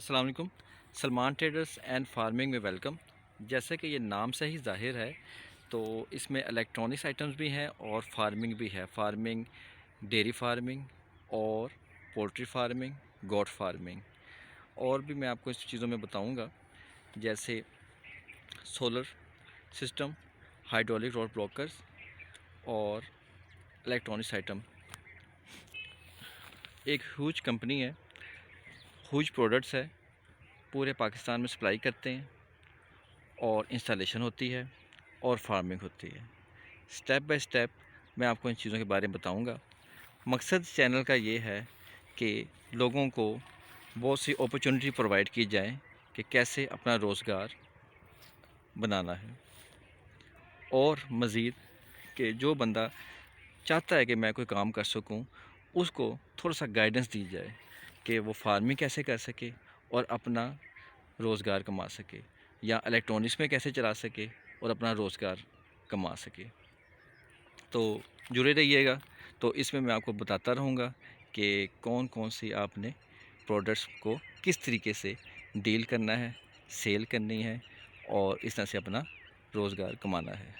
अस्सलाम वालेकुम। Salman traders and farming में वेलकम। जैसे कि ये नाम से ही ज़ाहिर है, तो इसमें इलेक्ट्रॉनिक्स आइटम्स भी हैं और फार्मिंग भी है। फार्मिंग, डेयरी फार्मिंग और पोल्ट्री फार्मिंग, गॉट फार्मिंग, और भी मैं आपको इस चीज़ों में बताऊंगा, जैसे solar system, hydraulic road blockers और इलेक्ट्रॉनिक्स आइटम। एक ह्यूज कंपनी है, ह्यूज प्रोडक्ट्स है, पूरे पाकिस्तान में सप्लाई करते हैं और इंस्टॉलेशन होती है और फार्मिंग होती है। स्टेप बाय स्टेप मैं आपको इन चीज़ों के बारे में बताऊंगा। मकसद चैनल का ये है कि लोगों को बहुत सी अपॉर्चुनिटी प्रोवाइड की जाए कि कैसे अपना रोज़गार बनाना है, और मज़ीद कि जो बंदा चाहता है कि मैं कोई काम कर सकूं, उसको थोड़ा सा गाइडेंस दी जाए कि वो फार्मिंग कैसे कर सके और अपना रोज़गार कमा सके, या इलेक्ट्रॉनिक्स में कैसे चला सके और अपना रोज़गार कमा सके। तो जुड़े रहिएगा। तो इसमें मैं आपको बताता रहूँगा कि कौन कौन सी आपने प्रोडक्ट्स को किस तरीके से डील करना है, सेल करनी है और इस तरह से अपना रोज़गार कमाना है।